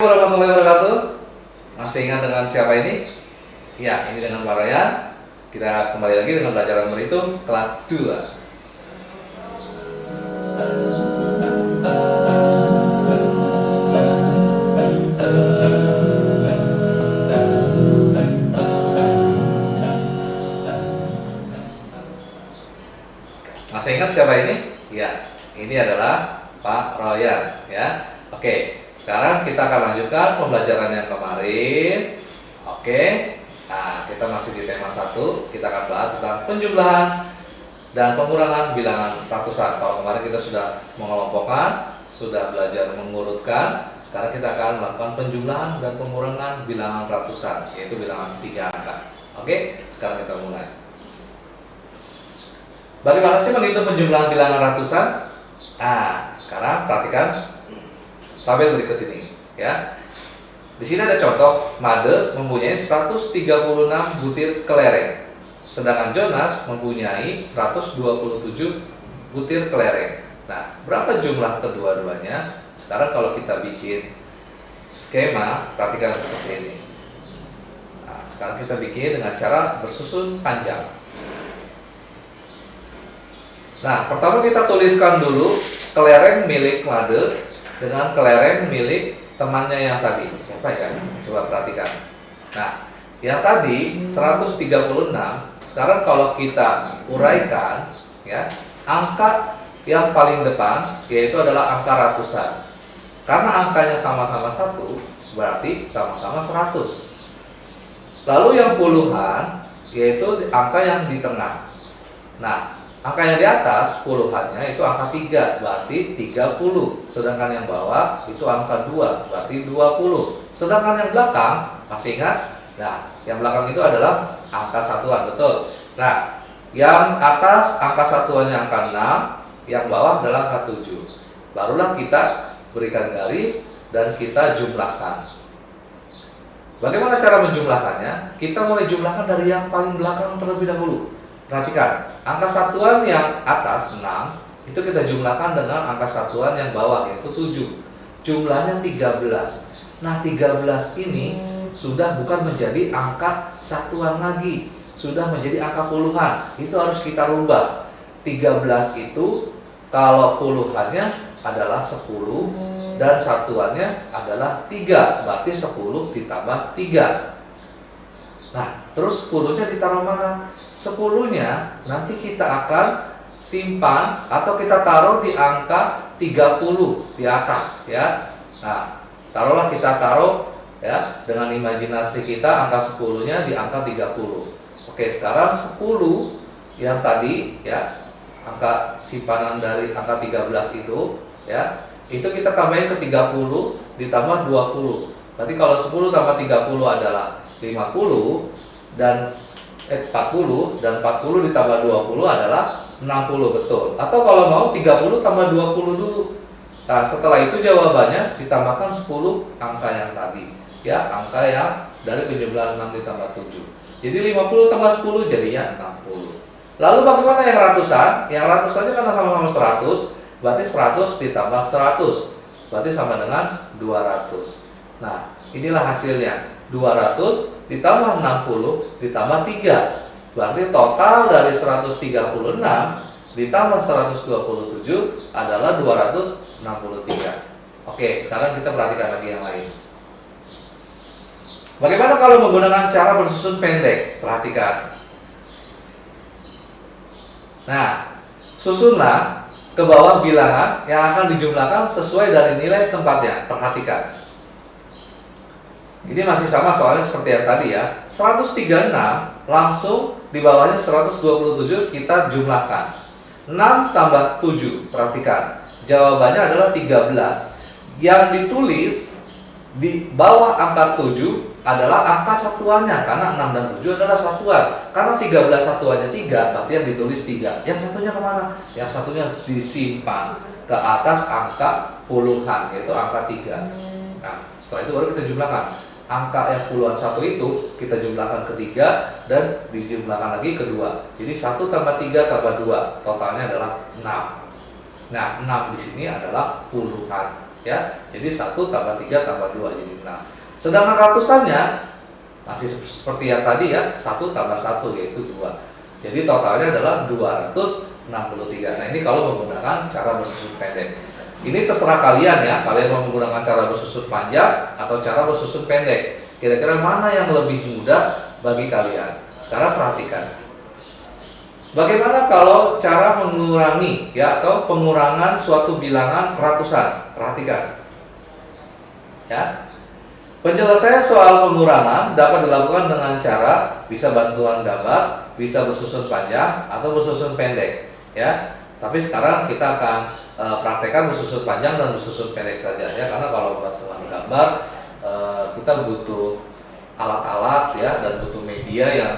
Warahmatullahi wabarakatuh. Masih ingat dengan siapa ini? Ya, ini dengan Pak Ryan. Kita kembali lagi dengan pelajaran berhitung kelas 2. Masih ingat siapa ini? Ya, ini adalah Pak Ryan ya. Oke, sekarang kita akan lanjutkan pembelajaran yang kemarin. Oke. Nah, kita masih di tema 1. Kita akan bahas tentang penjumlahan dan pengurangan bilangan ratusan. Kalau kemarin kita sudah mengelompokkan, sudah belajar mengurutkan. Sekarang kita akan melakukan penjumlahan dan pengurangan bilangan ratusan, yaitu bilangan 3 angka. Oke, sekarang kita mulai. Bagaimana sih menghitung penjumlahan bilangan ratusan? Sekarang perhatikan tabel berikut ini, ya. Di sini ada contoh, Made mempunyai 136 butir kelereng, sedangkan Jonas mempunyai 127 butir kelereng. Nah, berapa jumlah kedua-duanya? Sekarang kalau kita bikin skema, perhatikan seperti ini. Nah, sekarang kita bikin dengan cara bersusun panjang. Nah, pertama kita tuliskan dulu kelereng milik Made dengan kelereng milik temannya yang tadi. Siapa ya? Coba perhatikan. Nah, yang tadi 136. Sekarang kalau kita uraikan, ya, angka yang paling depan yaitu adalah angka ratusan. Karena angkanya sama-sama 1, berarti sama-sama 100. Lalu yang puluhan yaitu angka yang di tengah. Nah, angka yang di atas puluhannya itu angka 3, berarti 30. Sedangkan yang bawah itu angka 2, berarti 20. Sedangkan yang belakang, masih ingat? Nah, yang belakang itu adalah angka satuan, betul. Nah, yang atas angka satuannya angka 6, yang bawah adalah angka 7. Barulah kita berikan garis dan kita jumlahkan. Bagaimana cara menjumlahkannya? Kita mulai jumlahkan dari yang paling belakang terlebih dahulu. Perhatikan, angka satuan yang atas 6 itu kita jumlahkan dengan angka satuan yang bawah yaitu 7. Jumlahnya 13. Nah, 13 ini sudah bukan menjadi angka satuan lagi, sudah menjadi angka puluhan. Itu harus kita rubah. 13 itu kalau puluhannya adalah 10 dan satuannya adalah 3, berarti 10 ditambah 3. Nah, terus 10-nya ditaruh mana? 10-nya nanti kita akan simpan atau kita taruh di angka 30 di atas, ya. Nah, kita taruh ya dengan imajinasi kita angka 10-nya di angka 30. Oke, sekarang 10 yang tadi ya, angka simpanan dari angka 13 itu ya, itu kita tambahin ke 30 ditambah 20. Berarti kalau 10 tambah 30 adalah 50 dan 40 dan 40 ditambah 20 adalah 60, betul. Atau kalau mau 30 tambah 20 dulu. Nah, setelah itu jawabannya ditambahkan 10 angka yang tadi. Ya, angka yang dari penjumlahan 6 ditambah 7. Jadi 50 tambah 10 jadinya 60. Lalu bagaimana yang ratusan? Yang ratusannya karena sama-sama 100, berarti 100 ditambah 100. Berarti sama dengan 200. Nah, inilah hasilnya. 200 ditambah 60 ditambah 3. Berarti total dari 136 ditambah 127 adalah 263. Oke, sekarang kita perhatikan lagi yang lain. Bagaimana kalau menggunakan cara bersusun pendek? Perhatikan. Nah, susunlah ke bawah bilangan yang akan dijumlahkan sesuai dari nilai tempatnya. Perhatikan. Ini masih sama soalnya seperti yang tadi ya. 136 langsung di bawahnya 127 kita jumlahkan. 6 tambah 7, perhatikan. Jawabannya adalah 13. Yang ditulis di bawah angka 7 adalah angka satuannya, karena 6 dan 7 adalah satuan. Karena 13 satuannya 3, berarti yang ditulis 3. Yang satunya kemana? Yang satunya disimpan ke atas angka puluhan, yaitu angka 3. Nah, setelah itu baru kita jumlahkan. Angka yang puluhan 1 itu kita jumlahkan ke 3 dan dijumlahkan lagi ke 2. Jadi 1 tambah 3 tambah 2, totalnya adalah 6. Nah, 6 di sini adalah puluhan. ya. Jadi 1 tambah 3 tambah 2 jadi 6. Sedangkan ratusannya masih seperti yang tadi ya, 1 tambah 1 yaitu 2. Jadi totalnya adalah 263. Nah, ini kalau menggunakan cara bersusun pendek. Ini terserah kalian ya, kalian mau menggunakan cara bersusun panjang atau cara bersusun pendek. Kira-kira mana yang lebih mudah bagi kalian? Sekarang perhatikan. Bagaimana kalau cara mengurangi ya atau pengurangan suatu bilangan ratusan? Perhatikan. Ya. Penyelesaian soal pengurangan dapat dilakukan dengan cara bisa bantuan gambar, bisa bersusun panjang atau bersusun pendek, ya. Tapi sekarang kita akan praktekkan bersusun panjang dan bersusun pendek saja, ya. Karena kalau bantuan gambar kita butuh alat-alat ya dan butuh media yang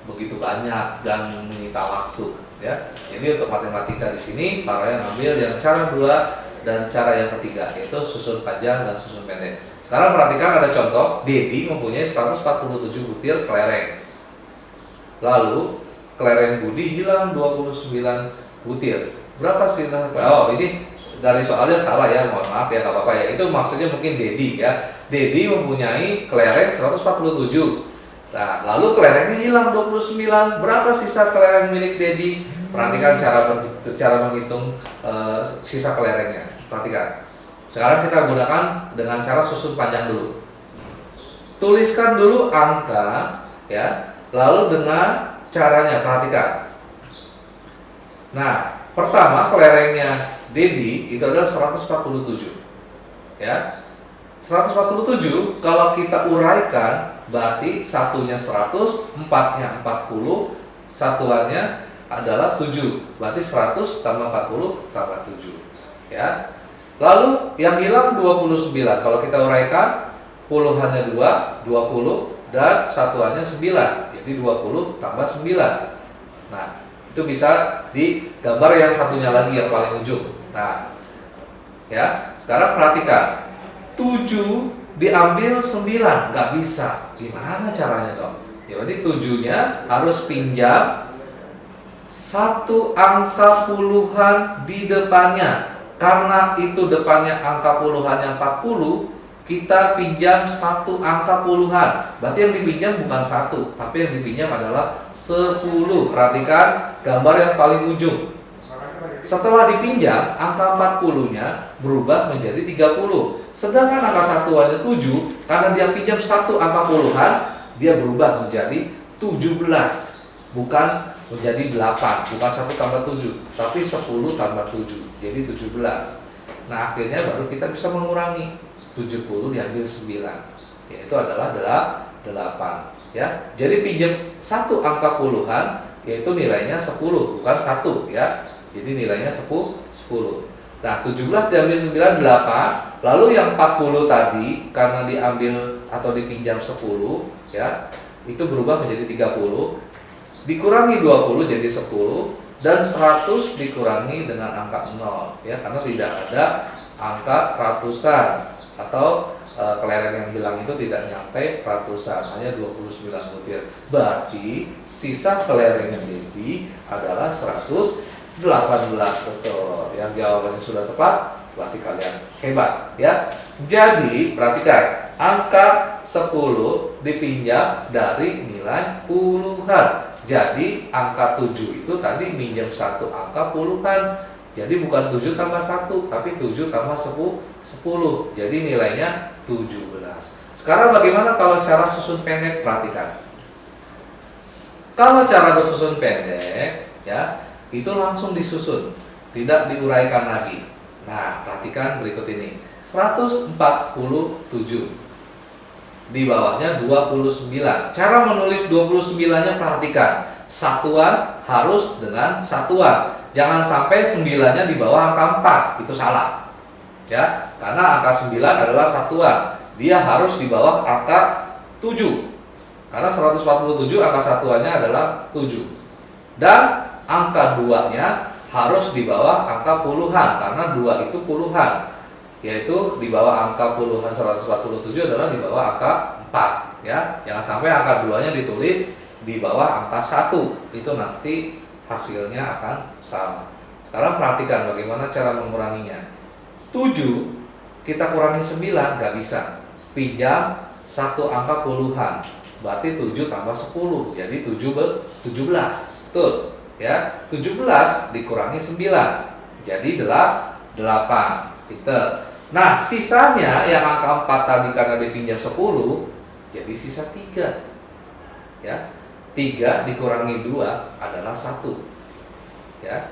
begitu banyak dan menyita waktu, ya. Jadi untuk matematika di sini para yang ambil yang cara 2 dan cara yang ketiga yaitu susun panjang dan susun pendek. Sekarang perhatikan ada contoh, Dedi mempunyai 147 butir kelereng. Lalu kelereng Budi hilang 29 butir. Berapa sisa? Oh, ini dari soalnya salah ya, mohon maaf ya, nggak apa-apa ya. Itu maksudnya mungkin Dedi ya. Dedi mempunyai kelereng 147. Nah, lalu kelerengnya hilang 29. Berapa sisa kelereng milik Dedi? Perhatikan cara menghitung sisa kelerengnya. Perhatikan. Sekarang kita gunakan dengan cara susun panjang dulu. Tuliskan dulu angka ya, lalu dengan caranya perhatikan. Nah, pertama kelerengnya Dedi itu adalah 147. Ya. 147 kalau kita uraikan berarti satunya 100, empatnya 40, satuannya adalah 7. Berarti 100 tambah 40 tambah 7. Ya. Lalu yang hilang 29. Kalau kita uraikan puluhannya 2, 20 dan satuannya 9. Jadi 20 tambah 9. Nah, itu bisa digambar yang satunya lagi yang paling ujung. Nah, ya, sekarang perhatikan. 7 diambil 9, nggak bisa. Gimana caranya dong? Ya, berarti 7-nya harus pinjam satu angka puluhan di depannya. Karena itu depannya angka puluhannya 40, kita pinjam satu angka puluhan. Berarti yang dipinjam bukan 1, tapi yang dipinjam adalah 10. Perhatikan gambar yang paling ujung. Setelah dipinjam, angka 40-nya berubah menjadi 30. Sedangkan angka satuannya 7, karena dia pinjam satu angka puluhan, dia berubah menjadi 17. Bukan menjadi 8, bukan 1 tambah 7, tapi 10 tambah 7, jadi 17. Nah, akhirnya baru kita bisa mengurangi. 70 diambil 9, yaitu adalah 8. Ya. Jadi pinjam satu angka puluhan, yaitu nilainya 10, bukan 1 ya. Jadi nilainya 10. Nah, 17 diambil 9, 8. Lalu yang 40 tadi karena diambil atau dipinjam 10 ya, itu berubah menjadi 30. Dikurangi 20 jadi 10 dan 100 dikurangi dengan angka 0 ya, karena tidak ada angka ratusan atau kelereng yang hilang itu tidak nyampe ratusan, hanya 29 butir. Berarti sisa kelereng yang Dedi adalah 118. Betul. Yang jawabannya sudah tepat, berarti kalian hebat ya. Jadi perhatikan, angka 10 dipinjam dari nilai puluhan. Jadi angka 7 itu tadi minjam satu angka puluhan. Jadi bukan 7 tambah 1, tapi 7 tambah 10. Jadi nilainya 17. Sekarang bagaimana kalau cara susun pendek? Perhatikan. Kalau cara bersusun pendek ya, itu langsung disusun, tidak diuraikan lagi. Nah, perhatikan berikut ini. 147. Di bawahnya 29. Cara menulis 29-nya perhatikan. Satuan harus dengan satuan. Jangan sampai 9-nya di bawah angka 4. Itu salah. Ya, karena angka 9 adalah satuan. Dia harus di bawah angka 7. Karena 147 angka satuannya adalah 7. Dan angka 2-nya harus di bawah angka puluhan karena 2 itu puluhan. Yaitu di bawah angka puluhan 147 adalah di bawah angka 4 ya. Jangan sampai angka 2-nya ditulis di bawah angka 1. Itu nanti hasilnya akan sama. Sekarang perhatikan bagaimana cara menguranginya. 7 kita kurangi 9, nggak bisa. Pinjam satu angka puluhan, berarti 7 tambah 10, jadi 17. Betul ya, 17 dikurangi 9, jadi 8. Pinter. Nah, sisanya yang angka 4 tadi karena dipinjam 10, jadi sisa 3. Ya. 3 dikurangi 2 adalah 1. Ya.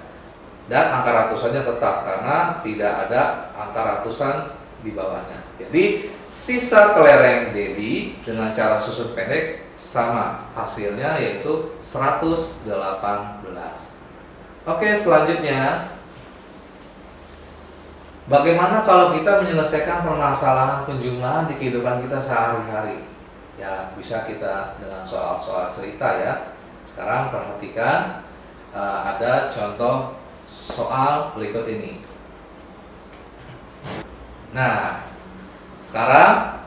Dan angka ratusannya tetap karena tidak ada angka ratusan di bawahnya. Jadi sisa kelereng Dedi dengan cara susun pendek sama, hasilnya yaitu 118. Oke, selanjutnya bagaimana kalau kita menyelesaikan permasalahan penjumlahan di kehidupan kita sehari-hari? Ya, bisa kita dengan soal-soal cerita ya. Sekarang perhatikan, ada contoh soal berikut ini. Nah, sekarang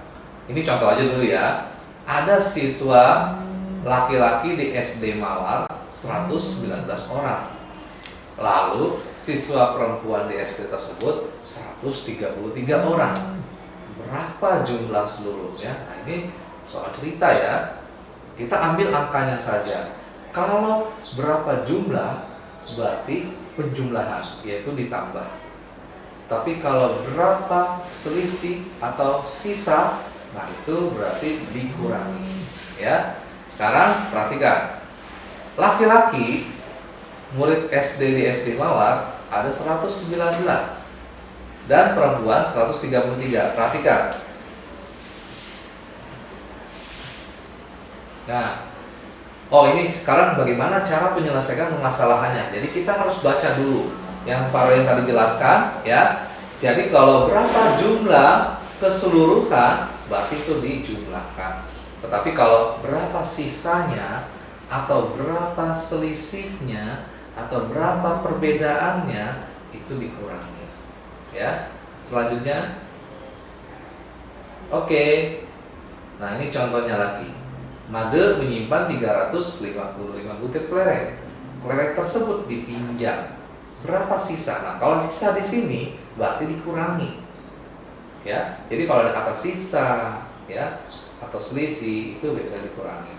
ini contoh aja dulu ya. Ada siswa laki-laki di SD Mawar 119 orang. Lalu siswa perempuan di SD tersebut 133 orang. Berapa jumlah seluruhnya? Nah, ini soal cerita ya. Kita ambil angkanya saja. Kalau berapa jumlah berarti penjumlahan, yaitu ditambah. Tapi kalau berapa selisih atau sisa, nah itu berarti dikurangi. Ya. Sekarang perhatikan. Laki-laki murid SD di SD Mawar ada 119 dan perempuan 133. Perhatikan. Nah, ini sekarang bagaimana cara menyelesaikan permasalahannya. Jadi kita harus baca dulu yang tadi jelaskan ya. Jadi kalau berapa jumlah keseluruhan berarti itu dijumlahkan. Tetapi kalau berapa sisanya atau berapa selisihnya atau berapa perbedaannya itu dikurangi. Ya. Selanjutnya, oke. Nah, ini contohnya lagi. Made menyimpan 355 butir kelereng. Kelereng tersebut dipinjam. Berapa sisa? Nah, kalau sisa di sini berarti dikurangi. Ya. Jadi kalau ada kata sisa, ya, atau selisih itu biasanya dikurangi.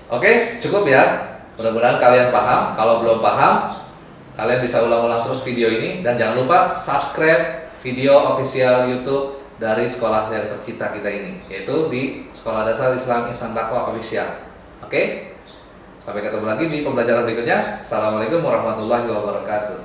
Oke, cukup ya. Mudah-mudahan kalian paham. Kalau belum paham, kalian bisa ulang-ulang terus video ini dan jangan lupa subscribe video official YouTube dari sekolah yang tercinta kita ini, yaitu di Sekolah Dasar Islam Insan Taqwa Official. Oke? Sampai ketemu lagi di pembelajaran berikutnya. Assalamualaikum warahmatullahi wabarakatuh.